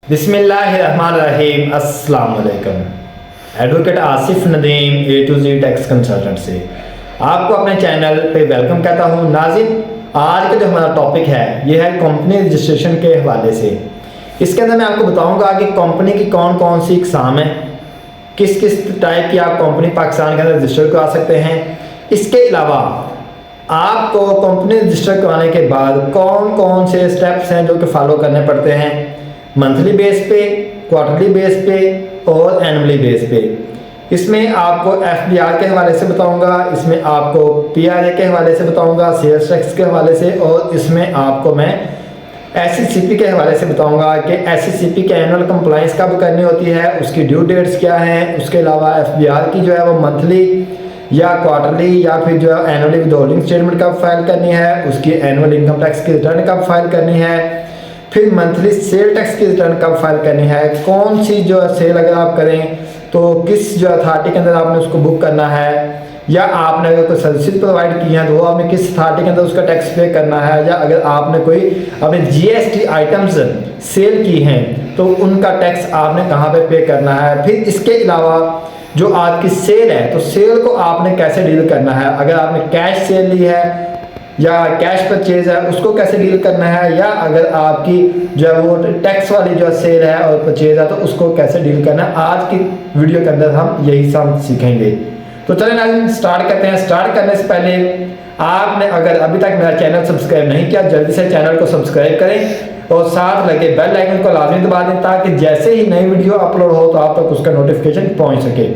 बिस्मिल्लाहिर्रहमानिर्रहीम। अस्सलाम वालेकुम। Advocate Asif Nadeem A to Z tax consultant से आपको अपने चैनल पे वेलकम कहता हूँ। नाज़रीन, आज का जो हमारा टॉपिक है ये है कंपनी रजिस्ट्रेशन के हवाले से। इसके अंदर मैं आपको बताऊंगा कि कंपनी की कौन कौन सी इकसाम है, किस किस टाइप की आप कंपनी पाकिस्तान के अंदर रजिस्टर करा सकते हैं। इसके अलावा आपको कंपनी रजिस्टर कराने के बाद कौन कौन से स्टेप्स हैं जो कि फॉलो करने पड़ते हैं, मंथली बेस पे, क्वार्टरली बेस पे और एनुअली बेस पे। इसमें आपको FBR के हवाले से बताऊंगा, इसमें आपको PRA के हवाले से बताऊंगा, सेल्स टैक्स के हवाले से, और इसमें आपको मैं SCCP के हवाले से बताऊंगा कि SCCP के एनुअल कंप्लाइंस कब करनी होती है, उसकी ड्यू डेट्स क्या हैं। उसके अलावा FBR की जो है वो मंथली या क्वार्टरली या फिर जो है एनुअली विदहोल्डिंग स्टेटमेंट कब फाइल करनी है, उसकी एनुअल इनकम टैक्स की रिटर्न कब फाइल करनी है, फिर मंथली सेल टैक्स की रिटर्न कब फाइल करनी है, कौन सी जो सेल अगर आप करें तो किस जो अथॉरिटी के अंदर आपने उसको बुक करना है, या आपने अगर कोई सर्विसेज प्रोवाइड की हैं तो वो आपने किस अथॉरिटी के अंदर उसका टैक्स पे करना है, या अगर आपने कोई अपने GST आइटम्स सेल की हैं तो उनका टैक्स आपने कहाँ पे करना है। फिर इसके अलावा जो आपकी सेल है तो सेल को आपने कैसे डील करना है, अगर आपने कैश सेल ली है या कैश परचेज है उसको कैसे डील करना है, या अगर आपकी जो है वो टैक्स वाली जो सेल है और परचेज है तो उसको कैसे डील करना है। आज की वीडियो के अंदर हम यही सब सीखेंगे। तो चलें नाज़रीन स्टार्ट करते हैं। स्टार्ट करने से पहले आपने अगर अभी तक मेरा चैनल सब्सक्राइब नहीं किया, जल्दी से चैनल को सब्सक्राइब करें और साथ लगे बेल आइकन को लाजमी दबा दें ताकि जैसे ही नई वीडियो अपलोड हो तो आप तक उसका नोटिफिकेशन पहुँच सके।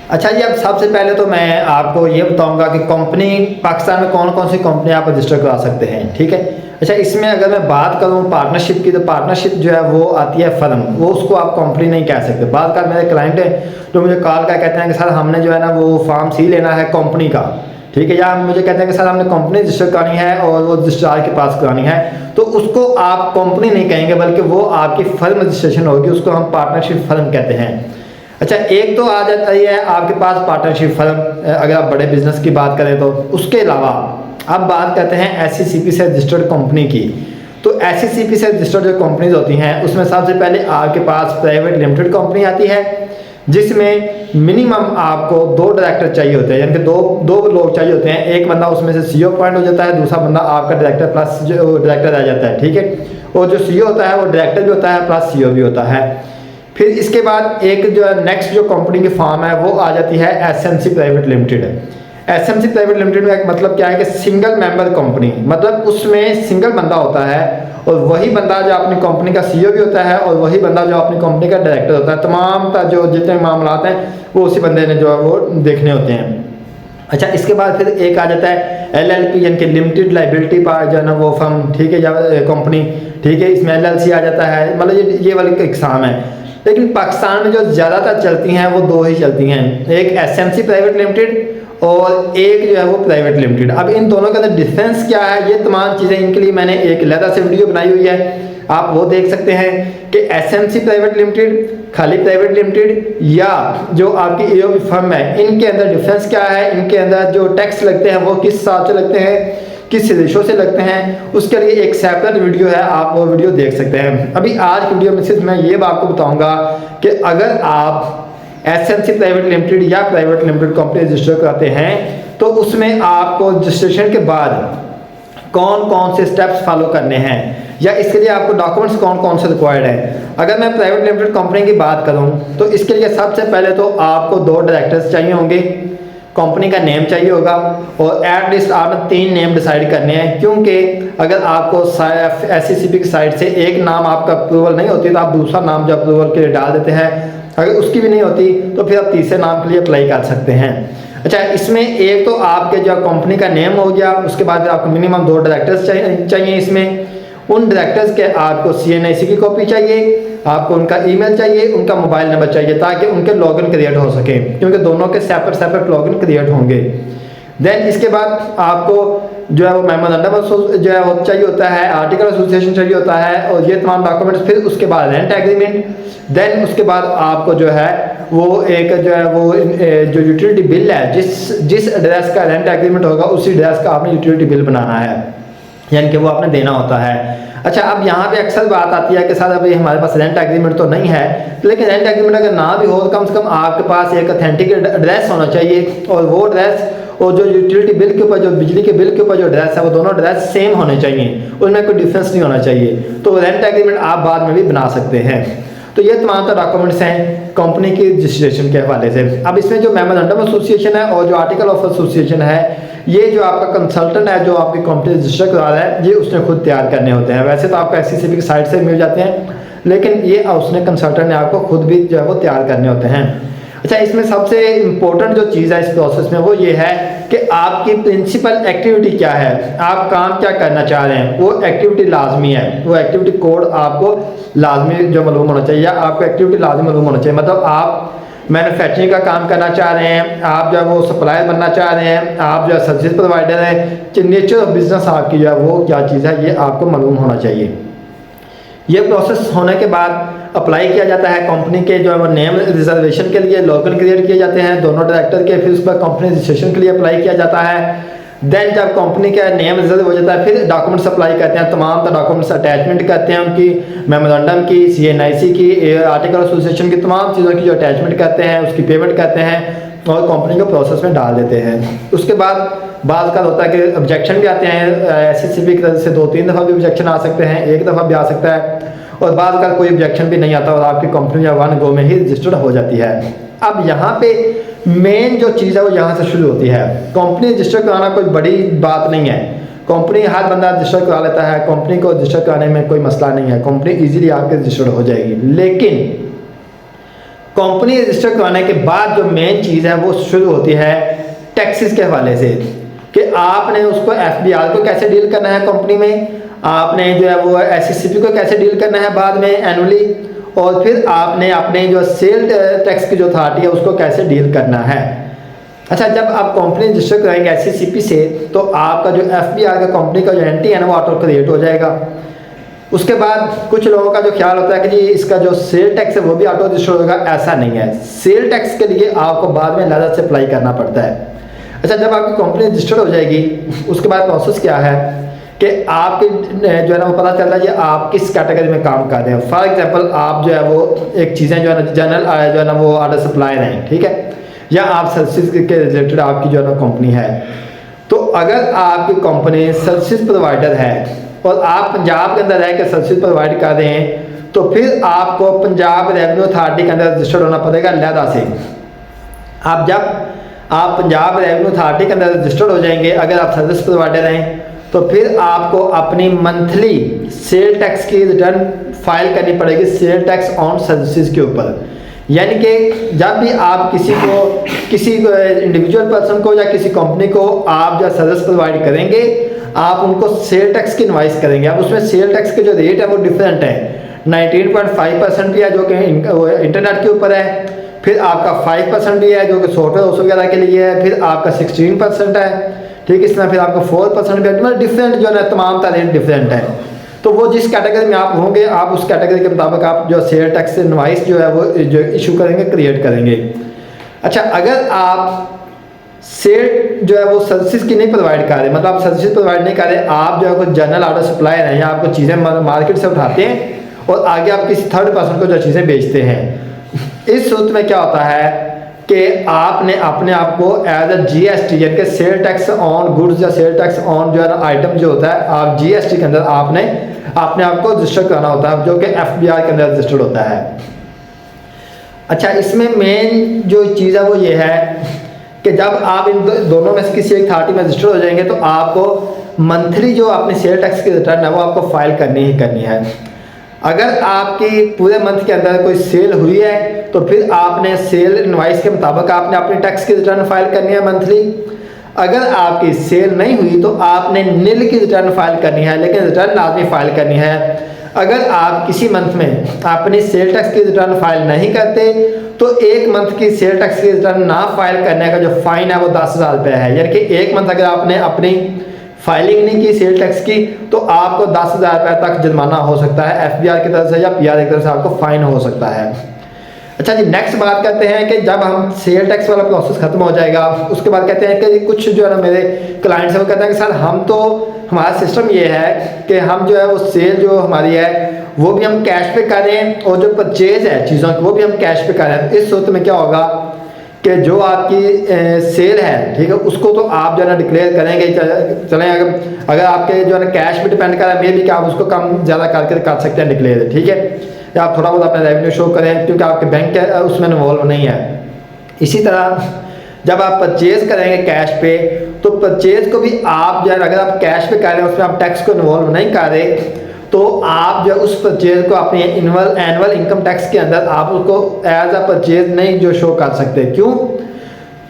अच्छा जी, अब सबसे पहले तो मैं आपको ये बताऊंगा कि कंपनी पाकिस्तान में कौन कौन सी कंपनी आप रजिस्टर करा सकते हैं, ठीक है। अच्छा, इसमें अगर मैं बात करूं पार्टनरशिप की तो पार्टनरशिप जो है वो आती है फर्म, वो उसको आप कंपनी नहीं कह सकते। बात कर मेरे क्लाइंट है तो मुझे कॉल कर कहते हैं कि सर हमने जो है ना वो फॉर्म सी लेना है कंपनी का, ठीक है, या मुझे कहते हैं कि सर हमने कंपनी रजिस्टर करानी है और वो रजिस्ट्रार के पास करानी है, तो उसको आप कंपनी नहीं कहेंगे बल्कि वो आपकी फर्म रजिस्ट्रेशन होगी, उसको हम पार्टनरशिप फर्म कहते हैं। अच्छा, एक तो आ जाता ही है आपके पास पार्टनरशिप फर्म अगर आप बड़े बिजनेस की बात करें तो। उसके अलावा अब बात करते हैं SCCP से रजिस्टर्ड कंपनी की। तो SCCP से रजिस्टर्ड जो कंपनीज होती हैं उसमें सबसे पहले आपके पास प्राइवेट लिमिटेड कंपनी आती है जिसमें मिनिमम आपको 2 डायरेक्टर चाहिए होते हैं, यानी कि दो लोग चाहिए होते हैं। एक बंदा उसमें से CEO पॉइंट हो जाता है, दूसरा बंदा आपका डायरेक्टर प्लस जो डायरेक्टर आ जाता है, ठीक है। और जो CEO होता है वो डायरेक्टर भी होता है प्लस CEO भी होता है। फिर इसके बाद एक जो है नेक्स्ट जो कंपनी की फॉर्म है वो आ जाती है SMC private limited. SMC private limited में एक मतलब क्या है कि सिंगल मेंबर कंपनी, मतलब उसमें सिंगल बंदा होता है और वही बंदा जो अपनी कंपनी का CEO भी होता है और वही बंदा जो अपनी कंपनी का डायरेक्टर होता है। तमाम जो जितने मामलात हैं वो उसी बंदे ने जो है वो देखने होते हैं। अच्छा, इसके बाद फिर एक आ जाता है LLP यानी कि लिमिटेड लाइबिलिटी पार्ट जो है ना वो फर्म, ठीक है, या कंपनी, ठीक है। इसमें LLC आ जाता है, मतलब ये वाली एग्जाम है। लेकिन पाकिस्तान में जो ज़्यादातर चलती हैं वो 2 ही चलती हैं, एक SMC प्राइवेट लिमिटेड और एक जो है वो प्राइवेट लिमिटेड। अब इन दोनों के अंदर डिफरेंस क्या है, ये तमाम चीज़ें इनके लिए मैंने एक अलग से वीडियो बनाई हुई है, आप वो देख सकते हैं कि SMC प्राइवेट लिमिटेड, खाली प्राइवेट लिमिटेड या जो आपकी AOP फर्म है, इनके अंदर डिफरेंस क्या है, इनके अंदर जो टैक्स लगते हैं वो किस हिसाब से लगते हैं, किस रेशो से लगते हैं, उसके लिए एक सेपरेट वीडियो है, आप वो वीडियो देख सकते हैं। अभी आज की वीडियो में सिर्फ मैं ये आपको बताऊंगा कि अगर आप SMC प्राइवेट लिमिटेड या प्राइवेट लिमिटेड कंपनी रजिस्टर कराते हैं तो उसमें आपको रजिस्ट्रेशन के बाद कौन कौन से स्टेप्स फॉलो करने हैं, या इसके लिए आपको डॉक्यूमेंट्स कौन कौन से रिक्वायर्ड हैं। अगर मैं प्राइवेट लिमिटेड कंपनी की बात करूं तो इसके लिए सबसे पहले तो आपको 2 डायरेक्टर्स चाहिए होंगे, कंपनी का नेम चाहिए होगा और एटलीस्ट आपने 3 नेम डिसाइड करने हैं, क्योंकि अगर आपको SCCP की साइड से एक नाम आपका अप्रूवल नहीं होती तो आप दूसरा नाम जो अप्रूवल के लिए डाल देते हैं, अगर उसकी भी नहीं होती तो फिर आप तीसरे नाम के लिए अप्लाई कर सकते हैं। अच्छा, इसमें एक तो आपके जो कंपनी का नेम हो गया, उसके बाद फिर आपको मिनिमम 2 डायरेक्टर्स चाहिए। इसमें उन डायरेक्टर्स के आपको CNIC की कॉपी चाहिए, आपको उनका ईमेल चाहिए, उनका मोबाइल नंबर चाहिए ताकि उनके लॉगिन क्रिएट हो सके, क्योंकि दोनों के सेपरेट लॉगिन क्रिएट होंगे। देन इसके बाद आपको जो है वो मेमोरेंडम जो है वो चाहिए होता है, आर्टिकल एसोसिएशन चाहिए होता है और ये तमाम डॉक्यूमेंट्स। फिर उसके बाद रेंट एग्रीमेंट, देन उसके बाद आपको जो है वो एक जो है वो जो यूटिलिटी बिल है, जिस एड्रेस का रेंट एग्रीमेंट होगा उसी एड्रेस का आपने यूटिलिटी बिल बनाना है, यानी कि वो आपने देना होता है। अच्छा, अब यहाँ पे अक्सर बात आती है कि सर अभी हमारे पास रेंट एग्रीमेंट तो नहीं है, लेकिन रेंट एग्रीमेंट अगर ना भी हो तो कम से कम आपके पास एक ऑथेंटिक एड्रेस होना चाहिए, और वो एड्रेस और जो यूटिलिटी बिल के ऊपर, जो बिजली के बिल के ऊपर जो एड्रेस है, वो दोनों एड्रेस सेम होने चाहिए, उनमें कोई डिफरेंस नहीं होना चाहिए। तो रेंट एग्रीमेंट आप बाद में भी बना सकते हैं। तो ये तमाम डॉक्यूमेंट्स हैं कंपनी की रजिस्ट्रेशन के हवाले से। अब इसमें जो मेमोरेंडम एसोसिएशन है और जो आर्टिकल ऑफ एसोसिएशन है, ये जो आपका कंसल्टेंट है जो आपकी कंपनी रजिस्टर करा रहा है, ये उसने खुद तैयार करने होते हैं। वैसे तो आपको SCCB की साइट से मिल जाते हैं, लेकिन ये उसने कंसल्टेंट ने आपको खुद भी जो है वो तैयार करने होते हैं। अच्छा, इसमें सबसे इम्पोर्टेंट जो चीज़ है इस प्रोसेस में वो ये है कि आपकी प्रिंसिपल एक्टिविटी क्या है, आप काम क्या करना चाह रहे हैं, वो एक्टिविटी लाजमी है। वो एक्टिविटी कोड आपको लाजमी जो मालूम होना चाहिए, या आपको एक्टिविटी लाजमी मालूम होना चाहिए। मतलब आप मैन्युफैक्चरिंग का काम करना चाह रहे हैं, आप जो है वो सप्लायर बनना चाह रहे हैं, आप जो है सर्विस प्रोवाइडर हैं, नेचर ऑफ बिजनेस आपकी जो है वो क्या चीज़ है, ये आपको मालूम होना चाहिए। ये प्रोसेस होने के बाद अप्लाई किया जाता है कंपनी के जो है वो नेम रिजर्वेशन के लिए, लोगन क्रिएट किए जाते हैं दोनों डायरेक्टर के, फिर उस पर कंपनी रजिस्ट्रेशन के लिए अप्लाई किया जाता है। देन जब कंपनी का नेम रिजर्व हो जाता है, फिर डॉक्यूमेंट्स अप्लाई करते हैं, तमाम डॉक्यूमेंट्स अटैचमेंट करते हैं, उनकी मेमोरेंडम की, CNIC की, आर्टिकल एसोसिएशन की, तमाम चीज़ों की जो अटैचमेंट करते हैं, उसकी पेमेंट करते हैं और कंपनी को प्रोसेस में डाल देते हैं। उसके बाद बात का होता है कि ऑब्जेक्शन भी आते हैं SCCB की तरफ से, 2-3 दफ़ा भी ऑब्जेक्शन आ सकते हैं, एक दफ़ा भी आ सकता है, और बाद का कोई ऑब्जेक्शन भी नहीं आता और आपकी कंपनी या वन गो में ही रजिस्टर्ड हो जाती है। अब यहाँ पे मेन जो चीज़ है वो यहाँ से शुरू होती है। कंपनी रजिस्टर कराना कोई बड़ी बात नहीं है, कंपनी हर बंदा रजिस्टर करा लेता है, कंपनी को रजिस्टर कराने में कोई मसला नहीं है, कंपनी इजीली आपके रजिस्टर्ड हो जाएगी। लेकिन कंपनी रजिस्टर कराने के बाद जो मेन चीज़ है वो शुरू होती है टैक्सेस के हवाले से, कि आपने उसको FBR को कैसे डील करना है कंपनी में, आपने जो है वो SCCB को कैसे डील करना है बाद में एनुअली, और फिर आपने अपने जो सेल टैक्स की जो अथॉरिटी है उसको कैसे डील करना है। अच्छा, जब आप कंपनी रजिस्टर कराएंगे SCCB से, तो आपका जो FBR का कंपनी का जो एंट्री है ना वो ऑटो क्रिएट हो जाएगा। उसके बाद कुछ लोगों का जो ख्याल होता है कि जी इसका जो सेल टैक्स है वो भी ऑटो रजिस्टर होगा, ऐसा नहीं है। सेल टैक्स के लिए आपको बाद में अलग से अप्लाई करना पड़ता है। अच्छा, जब आपकी कंपनी रजिस्टर्ड हो जाएगी, उसके बाद प्रोसेस क्या है कि आपके जो है ना वो पता चलता है कि आप किस कैटेगरी में काम कर रहे हैं। फॉर एग्जांपल, आप जो है वो एक चीज़ें जो है ना जनरल जो है ना वो ऑर्डर सप्लायर हैं, ठीक है, या आप सर्विस के रिलेटेड आपकी जो है ना कंपनी है। तो अगर आपकी कंपनी सर्विस प्रोवाइडर है और आप पंजाब के अंदर रह के सर्विस प्रोवाइड कर रहे हैं, तो फिर आपको पंजाब रेवेन्यू अथॉरिटी के अंदर रजिस्टर्ड होना पड़ेगा लहदा से। जब आप पंजाब रेवेन्यू अथॉरिटी के अंदर रजिस्टर्ड हो जाएंगे, अगर आप सर्विस प्रोवाइडर हैं, तो फिर आपको अपनी मंथली सेल टैक्स की रिटर्न फाइल करनी पड़ेगी सेल टैक्स ऑन सर्विसेज के ऊपर। यानी कि जब भी आप किसी इंडिविजुअल पर्सन को या किसी कंपनी को आप जो सर्विस प्रोवाइड करेंगे, आप उनको सेल टैक्स की इनवाइस करेंगे। अब उसमें सेल टैक्स के जो रेट है वो डिफरेंट है, 19.5% भी है जो कि इंटरनेट के ऊपर है, फिर आपका 5% भी है जो कि सॉफ्टवेयर वगैरह के लिए है, फिर आपका 16% है, ठीक, इस तरह फिर आपको 4% भी है। मतलब डिफरेंट जो है तमाम का रेट डिफरेंट है। तो वो जिस कैटेगरी में आप होंगे, आप उस कैटेगरी के मुताबिक आप जो सेल टैक्स इनवाइस जो है वो जो इशू करेंगे, क्रिएट करेंगे। अच्छा, अगर आप सेल जो है वो सर्विसेज की नहीं प्रोवाइड कर रहे, मतलब आप सर्विसेज प्रोवाइड नहीं कर रहे, आप जो है कोई जनरल ऑर्डर सप्लायर हैं या आपको चीज़ें मार्केट से उठाते हैं और आगे आप किसी थर्ड पर्सन को जो चीज़ें बेचते हैं, इस सूरत में क्या होता है कि आपने अपने आप को एज अ GST यानी कि सेल टैक्स ऑन गुड्स या सेल टैक्स ऑन जो है ना आइटम जो होता है, आप GST के अंदर आपने अपने आप को रजिस्टर कराना होता है, जो कि FBR के अंदर रजिस्टर्ड होता है। अच्छा, इसमें मेन जो चीज़ है वो ये है कि जब आप इन दोनों में से किसी एक अथॉरिटी में रजिस्टर हो जाएंगे, तो आपको मंथली जो अपनी सेल टैक्स की रिटर्न है वो आपको फाइल करनी ही करनी है। अगर आपकी पूरे मंथ के अंदर कोई सेल हुई है, तो फिर आपने सेल इनवाइस के मुताबिक आपने अपनी टैक्स की रिटर्न फाइल करनी है मंथली। अगर आपकी सेल नहीं हुई तो आपने नील की रिटर्न फाइल करनी है, लेकिन रिटर्न लाजमी फाइल करनी है। अगर आप किसी मंथ में अपनी सेल टैक्स की रिटर्न फाइल नहीं करते, तो एक मंथ की सेल टैक्स की रिटर्न ना फाइल करने का जो फाइन है वो 10,000 रुपये है। यानी कि एक मंथ अगर आपने अपनी फाइलिंग नहीं की सेल टैक्स की, तो आपको 10,000 रुपये तक जुर्माना हो सकता है FBR की तरफ से, या PR की तरफ से आपको फाइन हो सकता है। अच्छा जी, नेक्स्ट बात करते हैं कि जब हम सेल टैक्स वाला प्रोसेस खत्म हो जाएगा, उसके बाद कहते हैं कि कुछ जो है ना मेरे क्लाइंट्स हैं वो कहते हैं कि सर हम तो, हमारा सिस्टम ये है कि हम जो है वो सेल जो हमारी है वो भी हम कैश पे करें और जो परचेज है चीज़ों की वो भी हम कैश पे करें। इस सूरत में क्या होगा कि जो आपकी सेल है, ठीक है, उसको तो आप जो है ना डिक्लेयर करेंगे। चलें अगर आपके जो है ना कैश पे डिपेंड कर रहा है, मे भी कि आप उसको कम ज़्यादा करके कर सकते हैं डिक्लेयर, ठीक है, या आप थोड़ा बहुत अपना रेवेन्यू शो करें क्योंकि आपके बैंक उसमें इन्वॉल्व नहीं है। इसी तरह जब आप परचेज करेंगे कैश पे, तो परचेज को भी आप जो है अगर आप कैश पे कर रहे हैं उसमें आप टैक्स को इन्वॉल्व नहीं कर रहे, तो आप जो उस परचेज को अपने एनुअल इनकम टैक्स के अंदर आप उसको एज अ परचेज नहीं जो शो कर सकते। क्यों?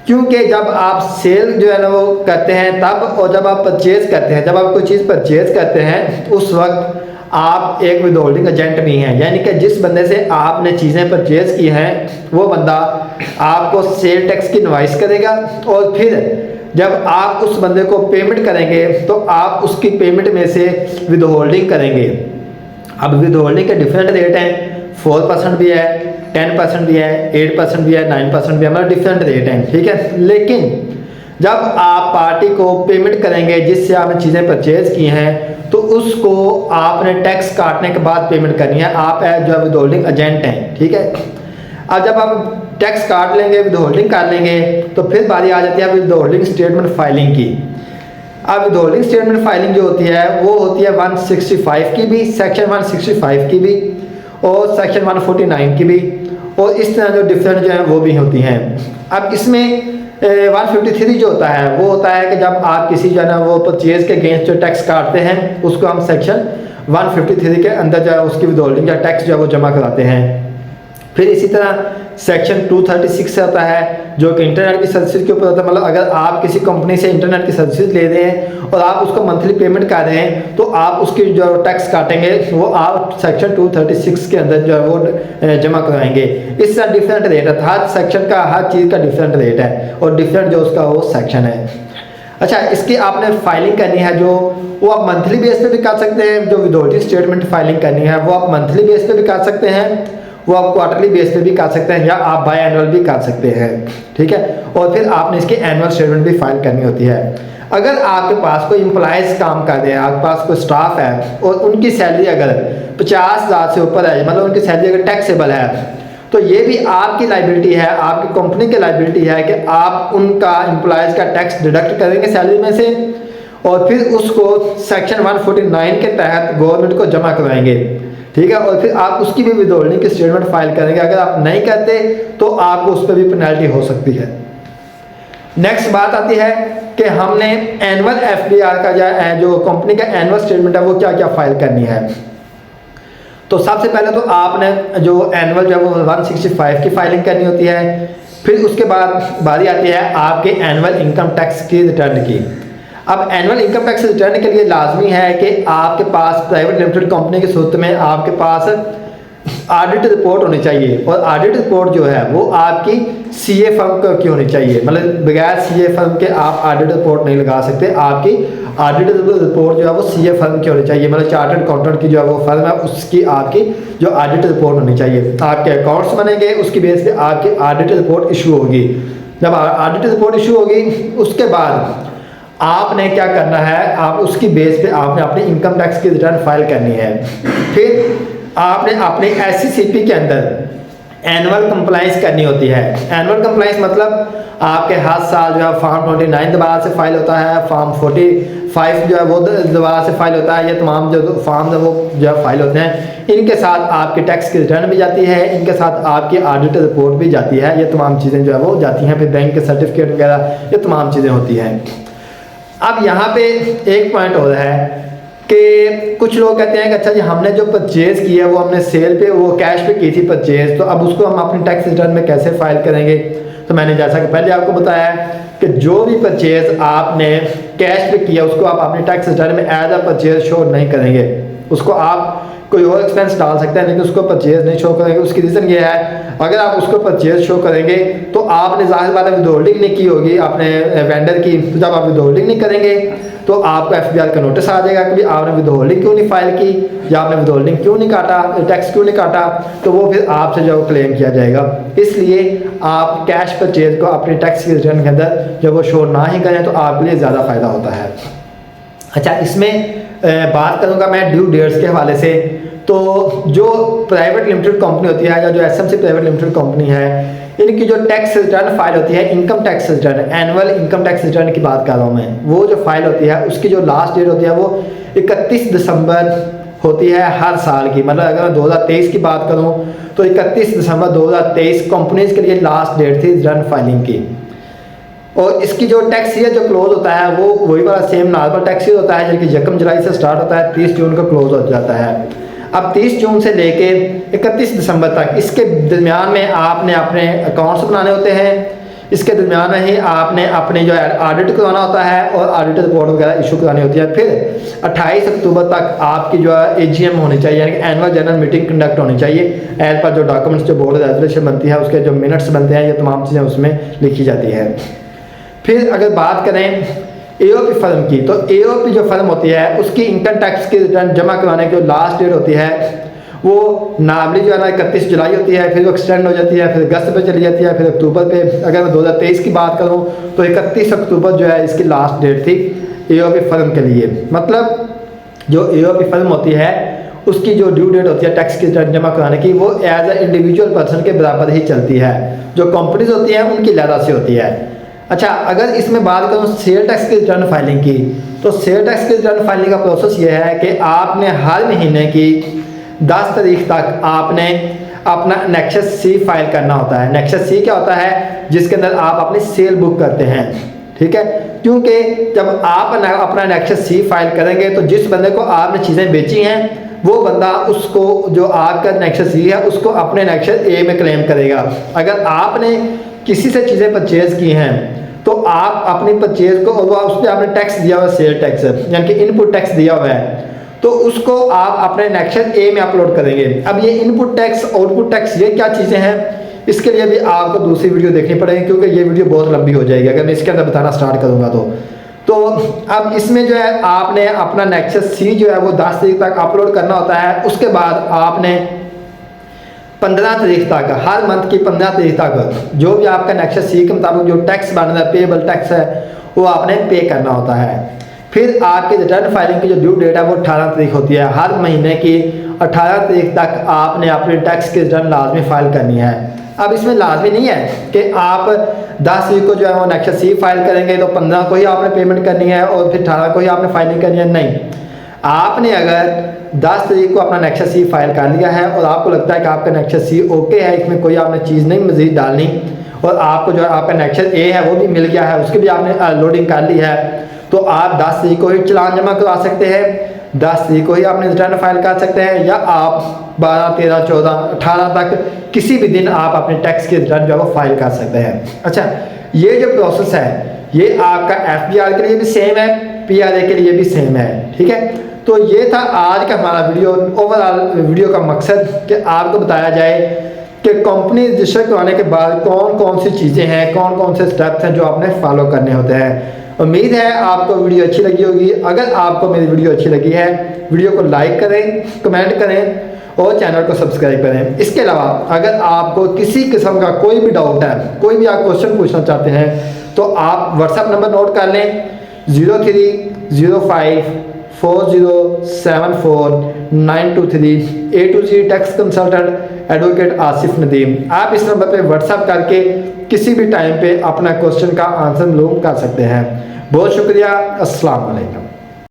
क्योंकि जब आप सेल जो है ना वो करते हैं तब, और जब आप परचेज करते हैं, जब आप कोई चीज़ परचेज करते हैं उस वक्त आप एक विद होल्डिंग एजेंट भी हैं, यानी कि जिस बंदे से आपने चीज़ें परचेज की हैं वो बंदा आपको सेल टैक्स की इनवॉइस करेगा, और फिर जब आप उस बंदे को पेमेंट करेंगे तो आप उसकी पेमेंट में से विद होल्डिंग करेंगे। अब विद होल्डिंग के डिफरेंट रेट हैं, 4% भी है, 10% भी है, 8% भी है, 9% भी है, मतलब डिफरेंट रेट हैं, ठीक है। लेकिन जब आप पार्टी को पेमेंट करेंगे जिससे आपने चीज़ें परचेज की हैं, तो उसको आपने टैक्स काटने के बाद पेमेंट करनी है। आप जो है विद होल्डिंग एजेंट हैं, ठीक है। अब जब आप टैक्स काट लेंगे, विद होल्डिंग कर लेंगे, तो फिर बारी आ जाती है विद होल्डिंग स्टेटमेंट फाइलिंग की। अब विद होल्डिंग स्टेटमेंट फाइलिंग जो होती है वो होती है 165 की भी, सेक्शन 165 की भी और सेक्शन 149 की भी, और इस तरह जो डिफरेंट जो है वो भी होती हैं। अब इसमें 153 जो होता है वो होता है कि जब आप किसी जो है ना वो परचेज के अगेंस्ट जो टैक्स काटते हैं उसको हम सेक्शन 153 के अंदर जो है उसकी विद होल्डिंग या टैक्स जो है वो जमा कराते हैं। फिर इसी तरह सेक्शन 236 से होता है जो कि इंटरनेट की सर्विस के ऊपर होता है। मतलब अगर आप किसी कंपनी से इंटरनेट की सर्विस ले रहे हैं और आप उसको मंथली पेमेंट कर रहे हैं, तो आप उसकी जो टैक्स काटेंगे वो आप सेक्शन 236 के अंदर जो है वो जमा कराएंगे। इसका डिफरेंट रेट है, हर सेक्शन का हर चीज़ का डिफरेंट रेट है और डिफरेंट जो उसका वो सेक्शन है। अच्छा, इसकी आपने फाइलिंग करनी है जो वो आप मंथली बेस पे भी कर सकते हैं। जो विद होल्डिंग स्टेटमेंट फाइलिंग करनी है वो आप मंथली बेस पे भी कर सकते हैं, वो आप क्वार्टरली बेस पे भी कर सकते हैं, या आप बाय एनुअल भी कर सकते हैं, ठीक है। और फिर आपने इसकी एनुअल स्टेटमेंट भी फाइल करनी होती है। अगर आपके पास कोई एम्प्लॉयज़ काम कर रहे हैं, आपके पास कोई स्टाफ है और उनकी सैलरी अगर 50,000 से ऊपर है, मतलब उनकी सैलरी अगर टैक्सेबल है, तो ये भी आपकी लाइबिलिटी है, आपकी कंपनी की लाइबिलिटी है कि आप उनका एम्प्लॉयज़ का टैक्स डिडक्ट करेंगे सैलरी में से, और फिर उसको सेक्शन 149 के तहत गवर्नमेंट को जमा करवाएंगे, ठीक है। और फिर आप उसकी भी विद होल्डिंग की स्टेटमेंट फाइल करेंगे। अगर आप नहीं करते तो आपको उस पर भी पेनल्टी हो सकती है। नेक्स्ट बात आती है कि हमने एनुअल एफडीआर का जो कंपनी का एनुअल स्टेटमेंट है वो क्या क्या फाइल करनी है। तो सबसे पहले तो आपने जो एनुअल जो है वो 165 की फाइलिंग करनी होती है। फिर उसके बाद बारी आती है आपके एनुअल इनकम टैक्स की रिटर्न की। अब एनुअल इनकम टैक्स रिटर्न के लिए लाजमी है कि आपके पास प्राइवेट लिमिटेड कंपनी की सूरत में आपके पास ऑडिट रिपोर्ट होनी चाहिए, और ऑडिट रिपोर्ट जो है वो आपकी सीए फर्म की होनी चाहिए। मतलब बगैर सीए फर्म के आप ऑडिट रिपोर्ट नहीं लगा सकते। आपकी ऑडिट रिपोर्ट जो है वो सीए फर्म की होनी चाहिए, मतलब चार्टर्ड अकाउंटेंट की जो है वो फर्म है उसकी आपकी जो ऑडिट रिपोर्ट होनी चाहिए। आपके अकाउंट्स बनेंगे, उसकी बेस पे आपकी ऑडिट रिपोर्ट इशू होगी। जब ऑडिट रिपोर्ट इशू होगी उसके बाद आपने क्या करना है, आप उसकी बेस पे आपने अपनी इनकम टैक्स की रिटर्न फाइल करनी है। फिर आपने अपने एससीसीपी के अंदर एनुअल कंप्लाइंस करनी होती है। एनुअल कंप्लाइंस मतलब आपके हर साल जो है फॉर्म 29 दोबारा से फाइल होता है, फॉर्म 45 जो है वो दोबारा से फाइल होता है। ये तमाम जो फॉर्म है वो जो है फाइल होते हैं। इनके साथ आपकी टैक्स की रिटर्न भी जाती है, इनके साथ आपकी ऑडिट रिपोर्ट भी जाती है। ये तमाम चीज़ें जो है वो जाती हैं। फिर बैंक के सर्टिफिकेट वगैरह ये तमाम चीज़ें होती हैं। अब यहाँ पे एक पॉइंट हो रहा है कि कुछ लोग कहते हैं कि अच्छा जी हमने जो परचेज़ की है वो हमने सेल पे वो कैश पे की थी परचेज़, तो अब उसको हम अपनी टैक्स रिटर्न में कैसे फाइल करेंगे। तो मैंने जैसा कि पहले आपको बताया कि जो भी परचेज़ आपने कैश पे किया उसको आप अपनी टैक्स रिटर्न में एज अ परचेज़ शो नहीं करेंगे। उसको आप कोई और एक्सपेंस डाल सकते हैं लेकिन उसको परचेज नहीं शो करेंगे। उसकी रीज़न ये है, अगर आप उसको परचेज शो करेंगे तो आपने ज़ाहिर बात है विदहोल्डिंग नहीं की होगी अपने वेंडर की। तो जब आप विदहोल्डिंग नहीं करेंगे तो आपको FBR का नोटिस आ जाएगा कि आपने विदहोल्डिंग क्यों नहीं फाइल की या आपने विदहोल्डिंग क्यों नहीं काटा, टैक्स क्यों नहीं काटा, तो वो फिर आपसे जो क्लेम किया जाएगा। इसलिए आप कैश परचेज को अपने टैक्स की रिटर्न के अंदर जब वो शो ना ही करें तो आपके लिए ज़्यादा फ़ायदा होता है। अच्छा, इसमें बात करूँगा मैं ड्यू डेट्स के हवाले से। तो जो प्राइवेट लिमिटेड कंपनी होती है या जो SMC प्राइवेट लिमिटेड कंपनी है, इनकी जो टैक्स रिटर्न फाइल होती है, income tax return, annual income tax return की बात कर रहा हूँ मैं, वो जो फाइल होती है उसकी जो लास्ट डेट होती है वो 31 दिसंबर होती है हर साल की। मतलब अगर मैं 2023 की बात करूँ तो 31 दिसंबर 2023 कंपनीज के लिए लास्ट डेट थी रिटर्न फाइलिंग की। और इसकी जो टैक्स ईयर जो क्लोज होता है वो वही वाला सेम नॉर्मल टैक्स ईयर होता है, जो कि 1 जुलाई से स्टार्ट होता है, 30 जून को क्लोज हो जाता है। अब 30 जून से लेके 31 दिसंबर तक इसके दरमियान में आपने अपने अकाउंट्स बनाने होते हैं। इसके दरमियान में ही आपने अपने जो ऑडिट करवाना होता है और ऑडिट रिपोर्ट वगैरह इशू करानी होती है। फिर 28 अक्टूबर तक आपकी जो है AGM होनी चाहिए, यानी कि एनुअल जनरल मीटिंग कंडक्ट होनी चाहिए। एज पर जो डॉक्यूमेंट्स जो बोर्ड रेजोल्यूशन बनती है उसके जो मिनट्स बनते हैं, ये तमाम चीज़ें उसमें लिखी जाती है। फिर अगर बात करें AOP फर्म की, तो AOP जो फर्म होती है उसकी इनकम टैक्स की रिटर्न जमा करवाने की जो लास्ट डेट होती है वो नॉर्मली जो है ना 31 जुलाई होती है, फिर वो एक्सटेंड हो जाती है, फिर अगस्त पे चली जाती है, फिर अक्टूबर पे। अगर मैं 2023 की बात करूँ तो 31 अक्टूबर जो है इसकी लास्ट डेट थी AOP फर्म के लिए। मतलब जो AOP फर्म होती है उसकी जो ड्यू डेट होती है टैक्स की रिटर्न जमा कराने की, वो एज ए इंडिविजुअल पर्सन के बराबर ही चलती है। जो कंपनीज होती हैं उनकी ज़्यादा से होती है। अच्छा, अगर इसमें बात करूँ सेल टैक्स की रिटर्न फाइलिंग की, तो सेल टैक्स की रिटर्न फाइलिंग का प्रोसेस ये है कि आपने हर महीने की 10 तारीख तक आपने अपना नेक्सस C फाइल करना होता है। नेक्सस C क्या होता है? जिसके अंदर आप अपनी सेल बुक करते हैं, ठीक है। क्योंकि जब आप अपना नेक्सस C फाइल करेंगे तो जिस बंदे को आपने चीज़ें बेची हैं वो बंदा उसको जो आपका नेक्सस C है उसको अपने नेक्सस A में क्लेम करेगा। अगर आपने किसी से चीज़ें परचेज की हैं तो आप अपनी परचेज को, और उस पर आपने टैक्स दिया हुआ है, सेल टैक्स यानी कि इनपुट टैक्स दिया हुआ है, तो उसको आप अपने नेक्सस A में अपलोड करेंगे। अब ये इनपुट टैक्स आउटपुट टैक्स ये क्या चीज़ें हैं, इसके लिए भी आपको दूसरी वीडियो देखनी पड़ेगी क्योंकि ये वीडियो बहुत लंबी हो जाएगी अगर मैं इसके अंदर बताना स्टार्ट करूँगा तो अब इसमें जो है आपने अपना नेक्सस C जो है वो 10 तारीख तक अपलोड करना होता है। उसके बाद आपने 15 तारीख तक, हर मंथ की 15 तारीख तक जो भी आपका नेक्सस C के मुताबिक जो टैक्स बन रहा है, पेएबल टैक्स है, वो आपने पे करना होता है। फिर आपकी रिटर्न फाइलिंग की जो ड्यू डेट है वो 18 तारीख होती है। हर महीने की 18 तारीख तक आपने अपने टैक्स की रिटर्न लाजमी फाइल करनी है। अब इसमें लाजमी नहीं है कि आप 10 तारीख को जो है वो नेक्सस C फाइल करेंगे तो 15 को ही आपने पेमेंट करनी है और फिर 18 को ही आपने फाइलिंग करनी है। नहीं, आपने अगर 10 तारीख को अपना नेक्सस C फाइल कर लिया है और आपको लगता है कि आपका नेक्सस C ओके है, इसमें कोई आपने चीज़ नहीं मज़ीद डालनी, और आपको जो है आपका नेक्सस A है वो भी मिल गया है, उसकी भी आपने लोडिंग कर ली है, तो आप 10 तारीख को ही चालान जमा करवा सकते हैं, 10 तारीख को ही आपने रिटर्न फाइल कर सकते हैं, या आप 12, 13, 14, 18 तक किसी भी दिन आप अपने टैक्स की रिटर्न जो है वो फाइल कर सकते हैं। अच्छा, ये जो प्रोसेस है ये आपका FBR के लिए भी सेम है, PRA के लिए भी सेम है, ठीक है। तो ये था आज का हमारा वीडियो। ओवरऑल वीडियो का मकसद कि आपको बताया जाए कि कंपनी रजिस्टर करवाने के बाद कौन कौन सी चीज़ें हैं, कौन कौन से स्टेप्स हैं जो आपने फॉलो करने होते हैं। उम्मीद है आपको वीडियो अच्छी लगी होगी। अगर आपको मेरी वीडियो अच्छी लगी है, वीडियो को लाइक करें, कमेंट करें और चैनल को सब्सक्राइब करें। इसके अलावा अगर आपको किसी किस्म का कोई भी डाउट है, कोई भी आप क्वेश्चन पूछना चाहते हैं, तो आप व्हाट्सएप नंबर नोट कर लें 0305407492 A to Z tax consultant advocate Asif Nadeem. आप इस नंबर पे व्हाट्सएप करके किसी भी टाइम पे अपना क्वेश्चन का आंसर मालूम कर सकते हैं। बहुत शुक्रिया। अस्सलाम वालेकुम।